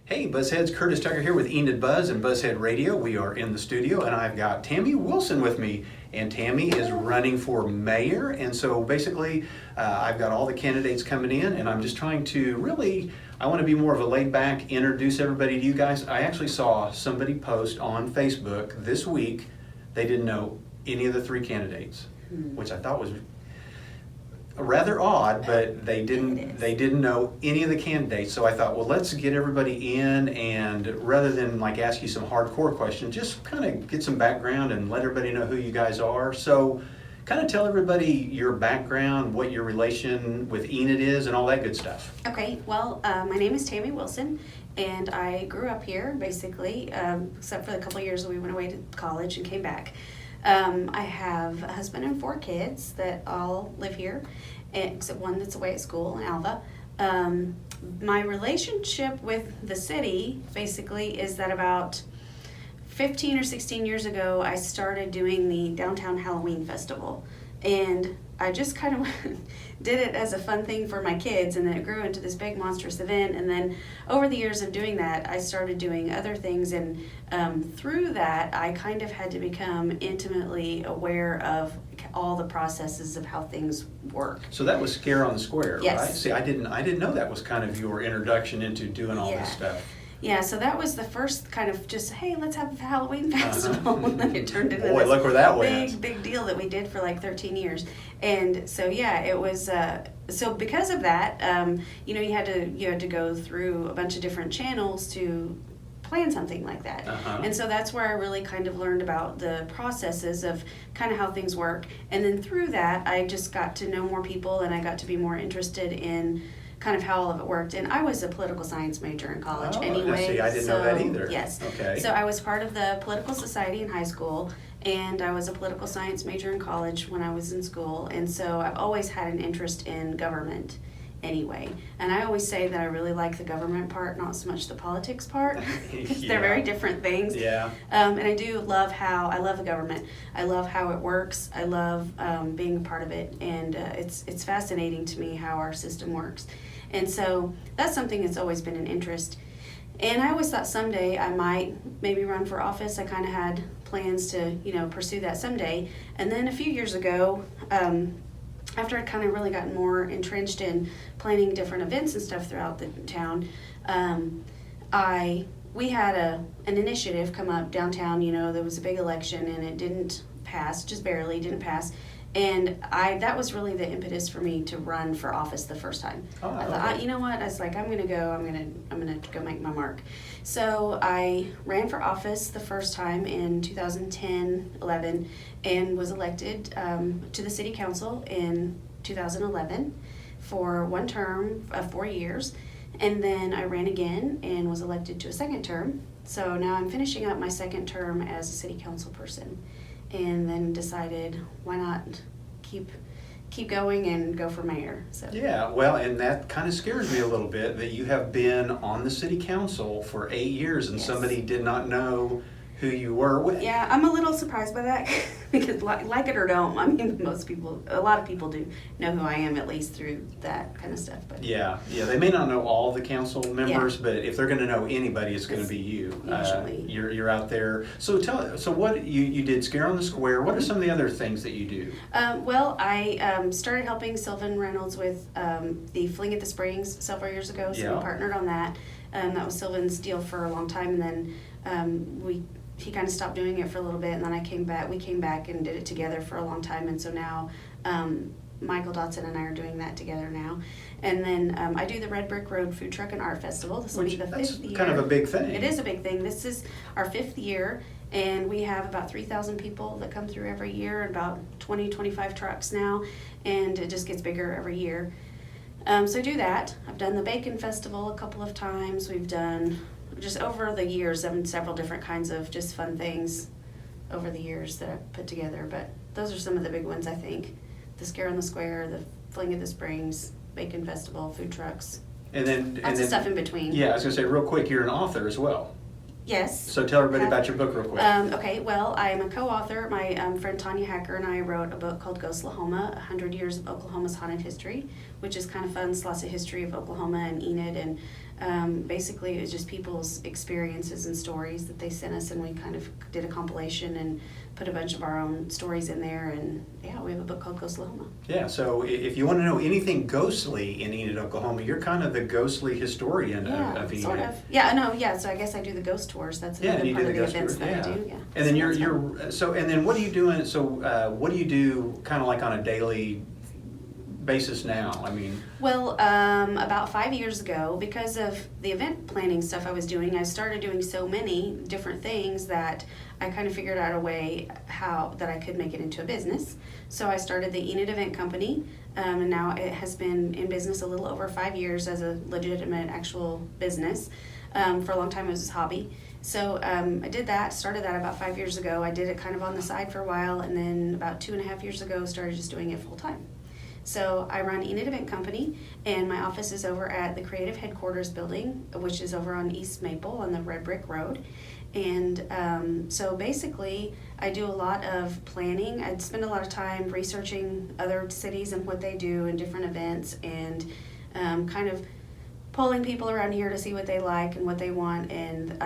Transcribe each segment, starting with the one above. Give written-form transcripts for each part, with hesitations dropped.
Hey Buzzheads, Curtis Tucker here with Enid Buzz and Buzzhead Radio. We are in the studio and I've got Tammy Wilson with me. And Tammy is running for mayor. And so basically I've got all the candidates coming in and I'm just trying to really, I want to be more of a laid back, introduce everybody to you guys. I actually saw somebody post on Facebook this week, they didn't know any of the three candidates, which I thought was rather odd, but they didn't know any of the candidates. So I thought, well, let's get everybody in, and rather than like ask you some hardcore questions, just kind of get some background and let everybody know who you guys are. So kind of tell everybody your background, what your relation with Enid is, and all that good stuff. Okay, well, my name is Tammy Wilson, and I grew up here, basically, except for the couple of years we went away to college and came back. I have a husband and 4 kids that all live here, except one that's away at school in Alva. My relationship with the city, basically, is that about 15 or 16 years ago, I started doing the Downtown Halloween Festival. And I just kind of did it as a fun thing for my kids, and then it grew into this big monstrous event. And then over the years of doing that, I started doing other things, and through that, I kind of had to become intimately aware of all the processes of how things work. So that was Scare on the Square, Yes. right? See, I didn't know that was kind of your introduction into doing all this stuff. Yeah, so that was the first kind of just, hey, let's have a Halloween festival. And then it turned into Boy, this look where that went. big deal that we did for like 13 years. And so, yeah, it was, so because of that, you had to go through a bunch of different channels to plan something like that. And so that's where I really kind of learned about the processes of kind of how things work. And then through that, I just got to know more people, and I got to be more interested in kind of how all of it worked. And I was a political science major in college anyway. See, I didn't know that either. Yes. Okay. So I was part of the political society in high school, and I was a political science major in college when I was in school. And so I've always had an interest in government anyway. And I always say that I really like the government part, not so much the politics part. They're very different things. Yeah. And I do love I love the government. I love how it works. I love being a part of it. And it's fascinating to me how our system works. And so that's something that's always been an interest. And I always thought someday I might maybe run for office. I kind of had plans to, pursue that someday. And then a few years ago, after I'd kind of really gotten more entrenched in planning different events and stuff throughout the town, we had an initiative come up downtown. There was a big election and it didn't pass, just barely didn't pass. And that was really the impetus for me to run for office the first time. I thought, you know what? I was like, I'm gonna go make my mark. So I ran for office the first time in 2010-11 and was elected to the city council in 2011 for one term of 4 years. And then I ran again and was elected to a second term. So now I'm finishing up my second term as a city council person. And then decided, why not keep going and go for mayor. So yeah, well, and that kind of scares me a little bit that you have been on the city council for 8 years and somebody did not know who you were. Yeah, I'm a little surprised by that because like it or don't, I mean, a lot of people do know who I am, at least through that kind of stuff. But yeah, they may not know all the council members, but if they're going to know anybody, it's going to be you. Usually. You're out there. So so what you did Scare on the Square. What are some of the other things that you do? Well, I started helping Sylvan Reynolds with the Fling at the Springs several years ago, so we partnered on that. That was Sylvan's deal for a long time, and then he kind of stopped doing it for a little bit, and then we came back and did it together for a long time, and so now Michael Dotson and I are doing that together now. And then I do the Red Brick Road Food Truck and Art Festival. This will be the 5th year. Kind of a big thing. It is a big thing. This is our 5th year, and we have about 3,000 people that come through every year, and about 25 trucks now, and it just gets bigger every year. So I do that. I've done the Bacon Festival a couple of times. We've done, just over the years, several different kinds of just fun things over the years that I've put together, but those are some of the big ones, I think. The Scare on the Square, the Fling at the Springs, Bacon Festival, food trucks, and then lots of stuff in between. Yeah, I was going to say real quick, you're an author as well. Yes. So tell everybody about your book real quick. Okay, well, I am a co-author. My friend Tanya Hacker and I wrote a book called Ghostlahoma, 100 Years of Oklahoma's Haunted History, which is kind of fun. It's lots of history of Oklahoma and Enid, Basically, it was just people's experiences and stories that they sent us, and we kind of did a compilation and put a bunch of our own stories in there. And yeah, we have a book called Ghost Oklahoma. Yeah, so if you want to know anything ghostly in Enid, Oklahoma, you're kind of the ghostly historian of Enid. Sort of. Yeah, no, yeah. So I guess I do the ghost tours. That's another you part do of the the ghost events tours, that I do. Yeah. And then So and then what are you doing? So what do you do kind of like on a daily basis now? I mean, well, about 5 years ago, because of the event planning stuff I was doing, I started doing so many different things that I kind of figured out a way how that I could make it into a business. So I started the Enid Event Company, and now it has been in business a little over 5 years as a legitimate actual business. For a long time it was a hobby. So I did that, started that about 5 years ago. I did it kind of on the side for a while, and then about 2.5 years ago started just doing it full time. So I run Enid Event Company, and my office is over at the Creative Headquarters building, which is over on East Maple on the Red Brick Road. And so basically, I do a lot of planning. I spend a lot of time researching other cities and what they do and different events, and kind of polling people around here to see what they like and what they want, and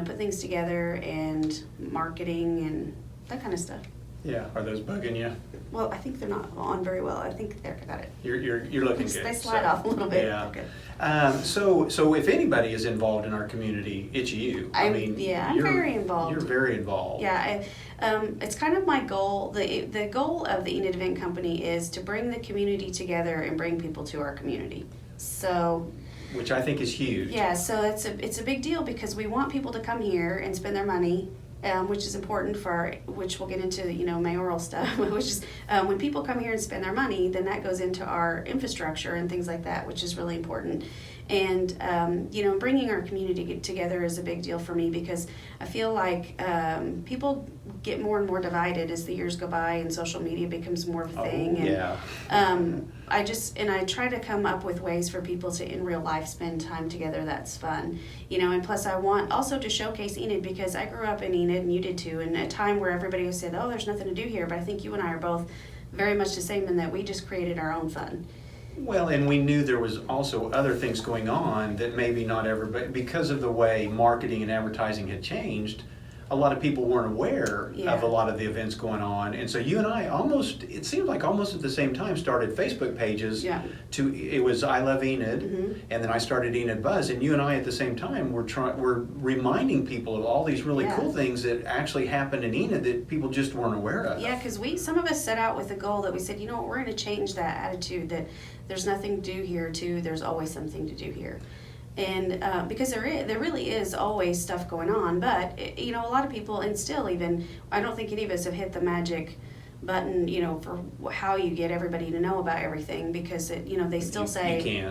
put things together and marketing and that kind of stuff. yeah, are those bugging you? Well, I think they're not on very well. I think they're got it. You're looking good. They slide off a little bit. Yeah. Okay. So if anybody is involved in our community, it's you. I'm you're very involved. You're very involved. Yeah, it's kind of my goal. The goal of the Enid Event Company is to bring the community together and bring people to our community. So, which I think is huge. yeah, so it's a big deal because we want people to come here and spend their money. Which is important which we'll get into, mayoral stuff, which is when people come here and spend their money, then that goes into our infrastructure and things like that, which is really important. And, bringing our community together is a big deal for me because I feel like people get more and more divided as the years go by and social media becomes more of a thing. Oh, yeah. And, I try to come up with ways for people to in real life spend time together that's fun, and plus I want also to showcase Enid because I grew up in Enid and you did too, and a time where everybody said, oh, there's nothing to do here, but I think you and I are both very much the same in that we just created our own fun. Well, and we knew there was also other things going on that maybe not everybody, because of the way marketing and advertising had changed, a lot of people weren't aware of a lot of the events going on. And so you and I it seemed like almost at the same time, started Facebook pages. Yeah. It was I Love Enid, and then I started Enid Buzz, and you and I at the same time we're reminding people of all these really cool things that actually happened in Enid that people just weren't aware of. Yeah, because some of us set out with a goal that we said, we're going to change that attitude that there's nothing to do here to there's always something to do here. And because there really is always stuff going on, but a lot of people, and still even, I don't think any of us have hit the magic button, for how you get everybody to know about everything, because they still say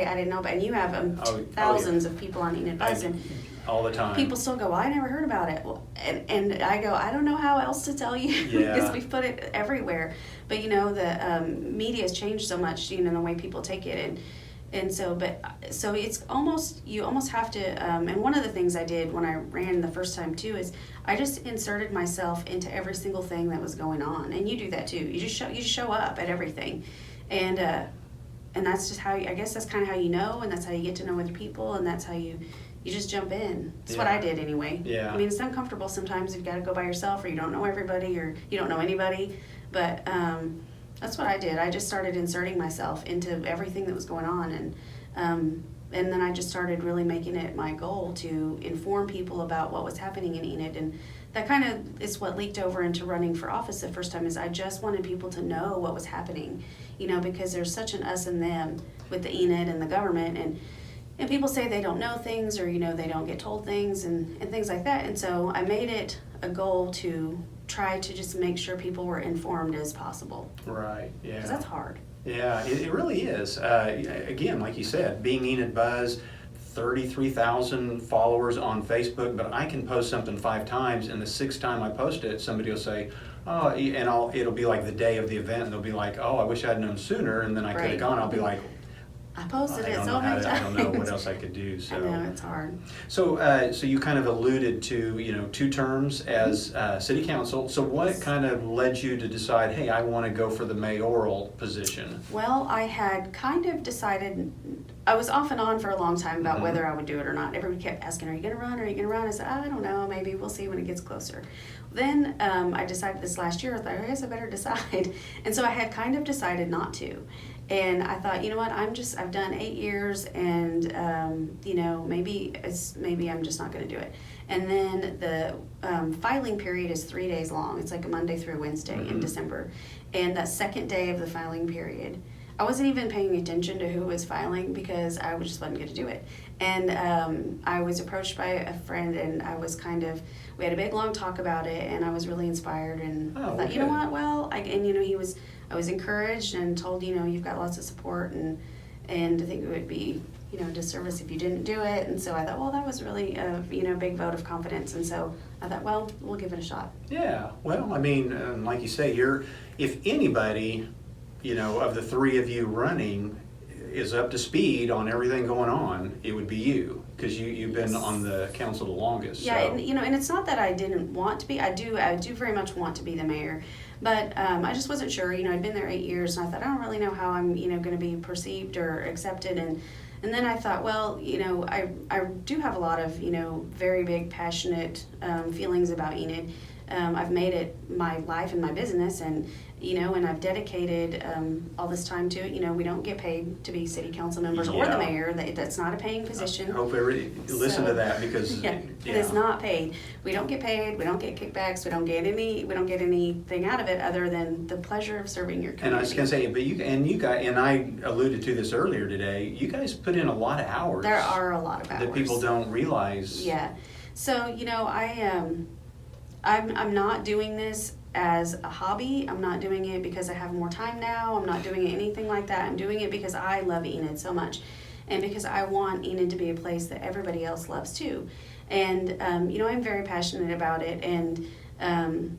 I didn't know about, and you have thousands of people on Enid Buzz, and all the time people still go, well, I never heard about it. Well, and I go, I don't know how else to tell you because we've put it everywhere. But the media has changed so much, the way people take it, and so it's almost, you almost have to, and one of the things I did when I ran the first time too is I just inserted myself into every single thing that was going on, and you do that too. You just show up at everything, and that's just how I guess that's kind of how and that's how you get to know other people, and that's how you just jump in. That's what I did anyway. Yeah. I mean, it's uncomfortable sometimes. You've got to go by yourself, or you don't know everybody, or you don't know anybody, but. That's what I did. I just started inserting myself into everything that was going on, and then I just started really making it my goal to inform people about what was happening in Enid, and that kind of is what leaked over into running for office the first time. Is I just wanted people to know what was happening, because there's such an us and them with the Enid and the government, and people say they don't know things, or they don't get told things and things like that, and so I made it a goal to try to just make sure people were informed as possible. Right, yeah. Because that's hard. Yeah, it really is. Again, like you said, being Enid Buzz, 33,000 followers on Facebook, but I can post something 5 times, and the 6th time I post it, somebody will say, oh, and it'll be like the day of the event, and they'll be like, oh, I wish I'd known sooner, and then I could have gone. I'll be like, I posted it so many times. I don't know what else I could do. So. I know, it's hard. So you kind of alluded to, 2 terms as city council. So what kind of led you to decide, hey, I want to go for the mayoral position? Well, I had kind of decided, I was off and on for a long time about whether I would do it or not. Everybody kept asking, are you going to run? Are you going to run? I said, I don't know. Maybe we'll see when it gets closer. Then I decided this last year, I thought, I guess I better decide. And so I had kind of decided not to. And I thought, you know what, I've done 8 years, and you know, maybe I'm just not going to do it. And then the filing period is 3 days long. It's like a Monday through Wednesday in December. And that second day of the filing period, I wasn't even paying attention to who was filing because I just wasn't going to do it. And I was approached by a friend, and we had a big long talk about it, and I was really inspired, and I thought, you know what, well, you know, I was encouraged and told, you know, you've got lots of support, and I think it would be, you know, a disservice if you didn't do it. And so I thought, well, that was really a, you know, big vote of confidence. And so I thought, well, we'll give it a shot. Yeah, well, I mean, like you say, if anybody, you know, of the three of you running is up to speed on everything going on, it would be you, because you've been on the council the longest. Yeah, so. and you know, and it's not that I didn't want to be. I do very much want to be the mayor, but I just wasn't sure. You know, I'd been there 8 years, and I thought, I don't really know how I'm, you know, going to be perceived or accepted. And then I thought, well, you know, I do have a lot of, you know, very big, passionate feelings about Enid. I've made it my life and my business, and you know, and I've dedicated all this time to it. You know, we don't get paid to be city council members or the mayor. That's not a paying position. I hope everybody listen to that, because it is not paid. We don't get paid. We don't get kickbacks. We don't get anything out of it other than the pleasure of serving your community. And I was gonna say, but you guys, and I alluded to this earlier today, you guys put in a lot of hours. There are a lot of hours that people don't realize. Yeah. So you know, I'm not doing this as a hobby. I'm not doing it because I have more time now. I'm not doing anything like that. I'm doing it because I love Enid so much, and because I want Enid to be a place that everybody else loves too. And you know, I'm very passionate about it, and I'm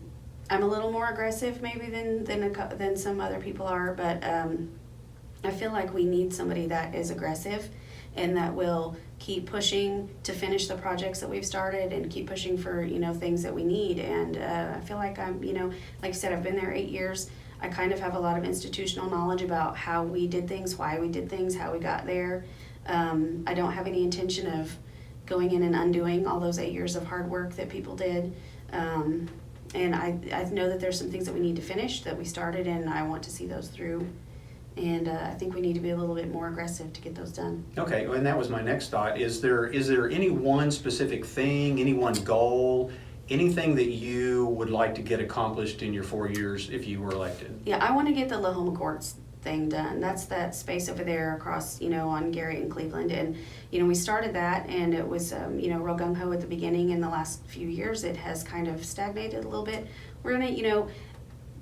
a little more aggressive maybe than some other people are, but I feel like we need somebody that is aggressive and that will keep pushing to finish the projects that we've started and keep pushing for, you know, things that we need. And I feel like I'm, you know, like I said, I've been there 8 years. I kind of have a lot of institutional knowledge about how we did things, why we did things, how we got there. I don't have any intention of going in and undoing all those 8 years of hard work that people did. And I know that there's some things that we need to finish that we started, and I want to see those through. And I think we need to be a little bit more aggressive to get those done. Okay, and that was my next thought. Is there any one specific thing, any one goal, anything that you would like to get accomplished in your 4 years if you were elected? Yeah, I want to get the Lahoma Courts thing done. That's that space over there across, you know, on Gary and Cleveland. And, you know, we started that, and it was, you know, real gung-ho at the beginning. In the last few years, it has kind of stagnated a little bit. We're going to, you know,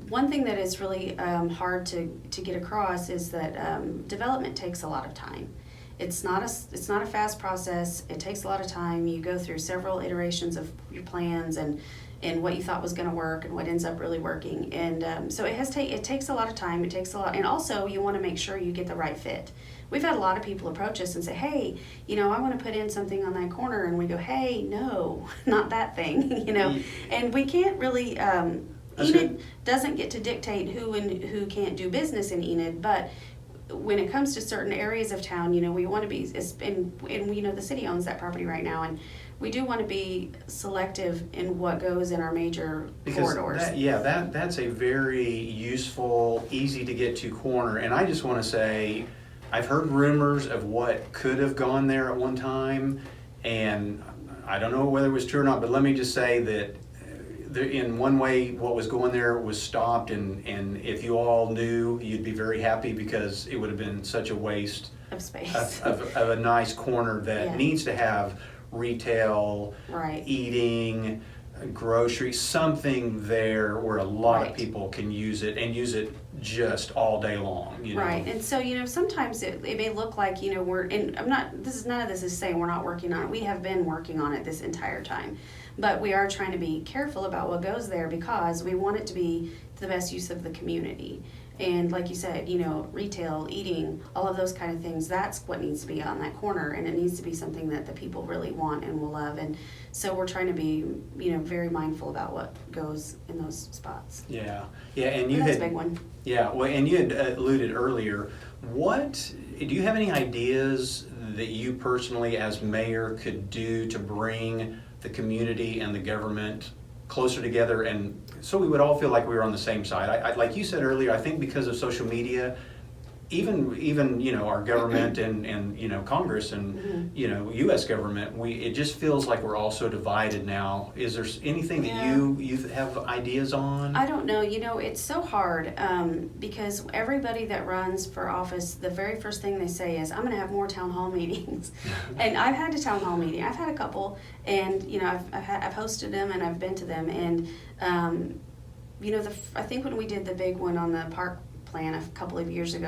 one thing that is really hard to get across is that development takes a lot of time. It's not a fast process. It takes a lot of time. You go through several iterations of your plans and what you thought was going to work and what ends up really working. And so it takes a lot of time. It takes a lot, and also you want to make sure you get the right fit. We've had a lot of people approach us and say, hey, you know, I want to put in something on that corner, and we go, hey, no, not that thing, you know, and we can't really. Enid doesn't get to dictate who can't do business in Enid, but when it comes to certain areas of town, you know, we want to be, and you know, the city owns that property right now, and we do want to be selective in what goes in our major corridors. That's a very useful, easy to get to corner, and I just want to say, I've heard rumors of what could have gone there at one time, and I don't know whether it was true or not, but let me just say that in one way, what was going there was stopped, and if you all knew, you'd be very happy, because it would have been such a waste of space of a nice corner that needs to have retail, eating, grocery, something there where a lot of people can use it, and use it just all day long. You know? Right, and so, you know, sometimes it may look like, you know, none of this is saying we're not working on it. We have been working on it this entire time. But we are trying to be careful about what goes there, because we want it to be the best use of the community. And like you said, you know, retail, eating, all of those kind of things, that's what needs to be on that corner, and it needs to be something that the people really want and will love. And so we're trying to be, you know, very mindful about what goes in those spots. Yeah, and you That's had a big one. Yeah, well, and you had alluded earlier. What do you have any ideas that you personally, as mayor, could do to bring the community and the government closer together, and so we would all feel like we were on the same side? I like you said earlier, I think because of social media, even you know, our government and you know, Congress and you know, U.S. government, it just feels like we're all so divided now. Is there anything that you have ideas on? I don't know. You know, it's so hard because everybody that runs for office, the very first thing they say is, "I'm going to have more town hall meetings." And I've had a town hall meeting. I've had a couple, and you know, I've hosted them and I've been to them. And you know, I think when we did the big one on the park plan a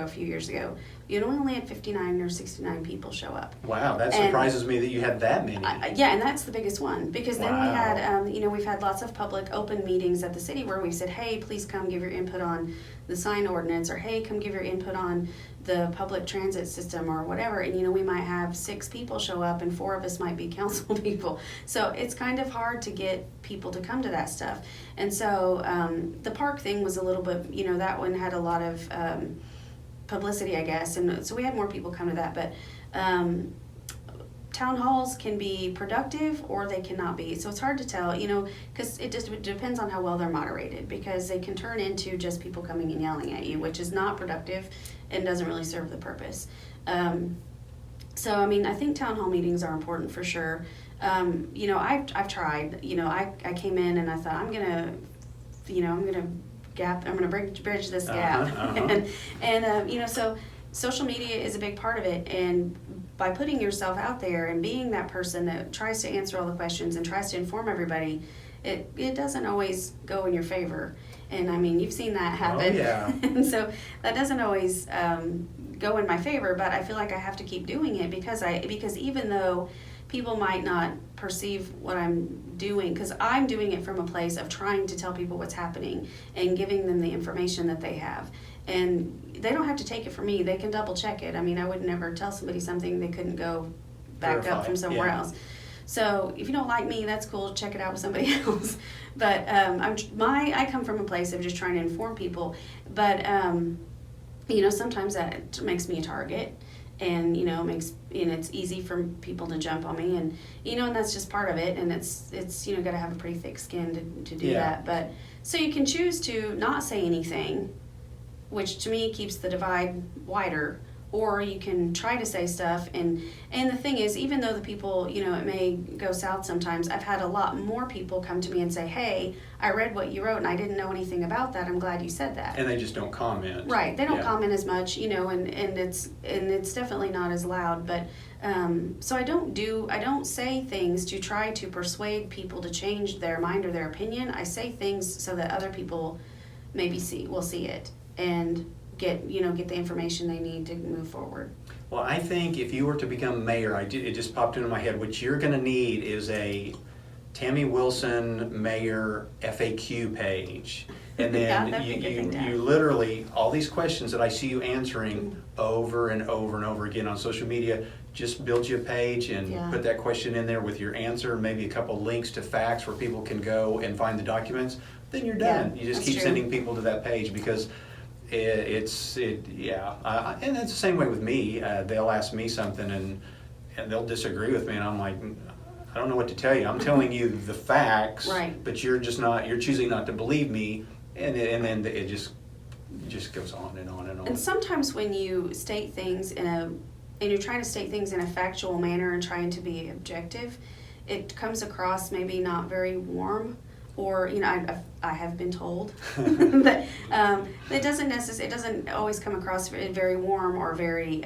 few years ago, you only had 59 or 69 people show up. Wow, that surprises me that you had that many. Yeah, and that's the biggest one, because then we had, you know, we've had lots of public open meetings at the city where we've said, hey, please come give your input on the sign ordinance, or hey, come give your input on the public transit system or whatever. And you know, we might have 6 people show up and 4 of us might be council people. So it's kind of hard to get people to come to that stuff. And so the park thing was a little bit, you know, that one had a lot of publicity, I guess, and so we had more people come to that. But town halls can be productive or they cannot be, so it's hard to tell, you know, because it just depends on how well they're moderated, because they can turn into just people coming and yelling at you, which is not productive and doesn't really serve the purpose. So I mean, I think town hall meetings are important for sure. You know, I've tried, you know, I came in and I thought, I'm gonna bridge this gap. And you know, so social media is a big part of it, and by putting yourself out there and being that person that tries to answer all the questions and tries to inform everybody, it doesn't always go in your favor. And I mean, you've seen that happen. Oh, yeah. And so that doesn't always go in my favor, but I feel like I have to keep doing it because even though people might not perceive what I'm doing, because I'm doing it from a place of trying to tell people what's happening and giving them the information that they have. And they don't have to take it from me. They can double check it. I mean, I would never tell somebody something they couldn't go back up from somewhere else. So if you don't like me, that's cool. Check it out with somebody else. But I come from a place of just trying to inform people. But you know, sometimes that makes me a target, and you know, it's easy for people to jump on me, and you know, and that's just part of it. And it's you know, got to have a pretty thick skin to do that. But so you can choose to not say anything, which to me keeps the divide wider, or you can try to say stuff. And the thing is, even though the people, you know, it may go south sometimes, I've had a lot more people come to me and say, hey, I read what you wrote and I didn't know anything about that. I'm glad you said that. And they just don't comment. Right, they don't comment as much, you know, and it's definitely not as loud. But so I don't say things to try to persuade people to change their mind or their opinion. I say things so that other people maybe will see it and get the information they need to move forward. Well, I think if you were to become mayor, it just popped into my head, what you're going to need is a Tammy Wilson Mayor FAQ page. And then you literally, all these questions that I see you answering over and over and over again on social media, just build you a page and put that question in there with your answer, maybe a couple links to facts where people can go and find the documents. Then you're done. You just keep sending people to that page, because and it's the same way with me. They'll ask me something and they'll disagree with me, and I'm like, I don't know what to tell you. I'm telling you the facts, right, but you're choosing not to believe me, and then it just goes on and on and on. And sometimes when you state things and you're trying to state things in a factual manner and trying to be objective, it comes across maybe not very warm. Or, you know, I have been told that it doesn't always come across very warm or very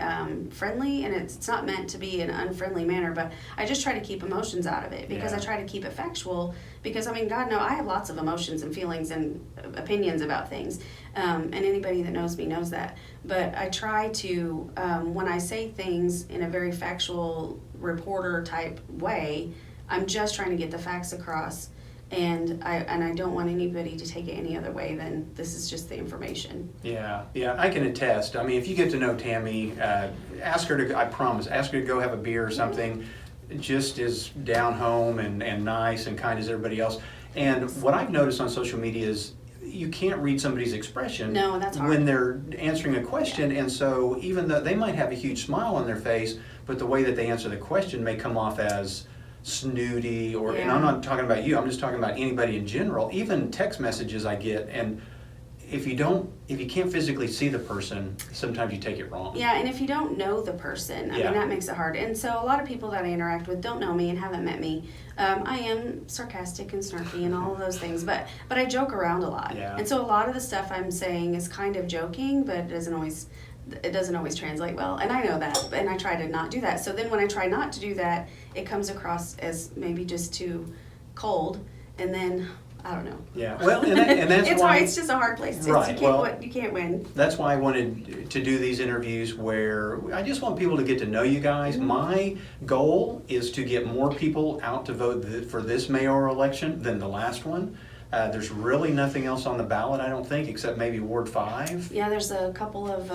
friendly, and it's not meant to be in an unfriendly manner. But I just try to keep emotions out of it, because I try to keep it factual. Because I mean, God knows I have lots of emotions and feelings and opinions about things, and anybody that knows me knows that. But I try to, when I say things in a very factual reporter type way, I'm just trying to get the facts across. And I don't want anybody to take it any other way than this is just the information. Yeah, I can attest. I mean, if you get to know Tammy, ask her to, I promise, ask her to go have a beer or something, just as down home and nice and kind as everybody else. And what I've noticed on social media is you can't read somebody's expression No, that's hard. when they're answering a question. And so even though they might have a huge smile on their face, but the way that they answer the question may come off as snooty, or, and I'm not talking about you, I'm just talking about anybody in general. Even text messages I get, and if you can't physically see the person, sometimes you take it wrong. Yeah, and if you don't know the person, I mean, that makes it hard. And so a lot of people that I interact with don't know me and haven't met me. I am sarcastic and snarky and all of those things, but I joke around a lot. Yeah. And so a lot of the stuff I'm saying is kind of joking, but it doesn't always translate well. And I know that, and I try to not do that. So then when I try not to do that, it comes across as maybe just too cold, and then I don't know. Yeah, well, and that's it's why hard, it's just a hard place. Right, You can't win. That's why I wanted to do these interviews where I just want people to get to know you guys. Mm-hmm. My goal is to get more people out to vote for this mayoral election than the last one. There's really nothing else on the ballot, I don't think, except maybe Ward 5. Yeah, there's a couple of,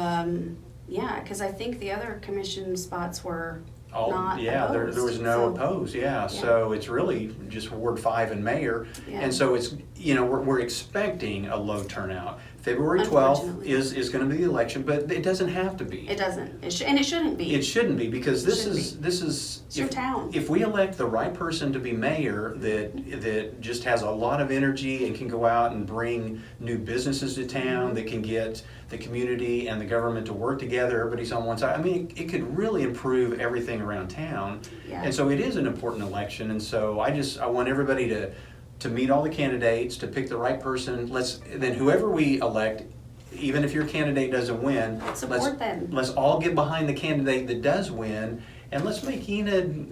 because I think the other commission spots were not opposed. There was no opposed, so it's really just Ward 5 and Mayor. Yeah. And so it's, we're expecting a low turnout. February 12th is going to be the election, but it doesn't have to be. It doesn't, and it shouldn't be. It shouldn't be, because this is It's your town. If we elect the right person to be mayor that just has a lot of energy and can go out and bring new businesses to town, that can get the community and the government to work together, everybody's on one side. I mean, it could really improve everything around town. Yeah. And so it is an important election, and so I want everybody to meet all the candidates, to pick the right person. Then whoever we elect, even if your candidate doesn't win, Support them. Let's all get behind the candidate that does win, and let's make Enid,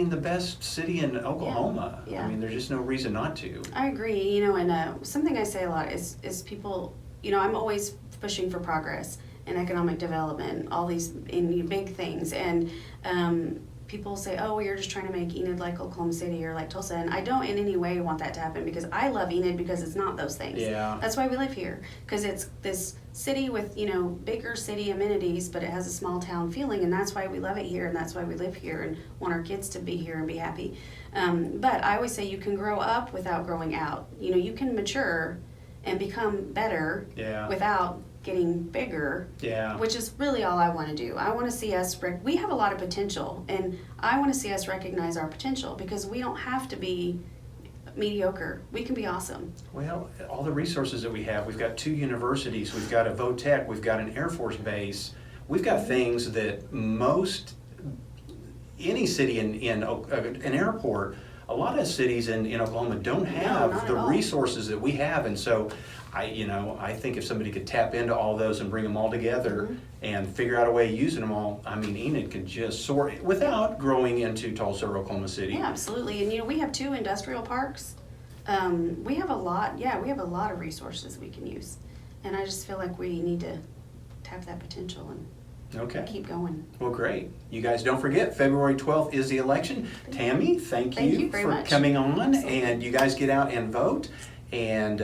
the best city in Oklahoma. Yeah. I mean, there's just no reason not to. I agree, and something I say a lot is people, I'm always pushing for progress and economic development, all these big things, and people say, oh, well, you're just trying to make Enid like Oklahoma City or like Tulsa, and I don't in any way want that to happen, because I love Enid because it's not those things. Yeah. That's why we live here, because it's this city with, bigger city amenities, but it has a small town feeling, and that's why we love it here, and that's why we live here and want our kids to be here and be happy. But I always say you can grow up without growing out. You can mature and become better without getting bigger, which is really all I want to do. I want to see us, we have a lot of potential, and I want to see us recognize our potential, because we don't have to be mediocre. We can be awesome. Well, all the resources that we have, we've got 2 universities, we've got a VOTEC, we've got an Air Force base, we've got things that any city in an airport, a lot of cities in Oklahoma don't have the resources that we have, and so I think if somebody could tap into all those and bring them all together and figure out a way of using them all, Enid could just soar without growing into Tulsa or Oklahoma City. Yeah, absolutely. And we have 2 industrial parks. We have a lot of resources we can use. And I just feel like we need to tap that potential and keep going. Well, great. You guys don't forget, February 12th is the election. Tammy, thank you very for much. coming on. Absolutely. And you guys get out and vote. And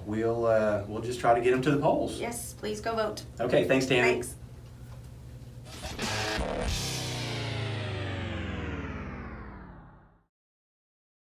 we'll just try to get them to the polls. Yes, please go vote. Okay, thanks, Tammy. Thanks.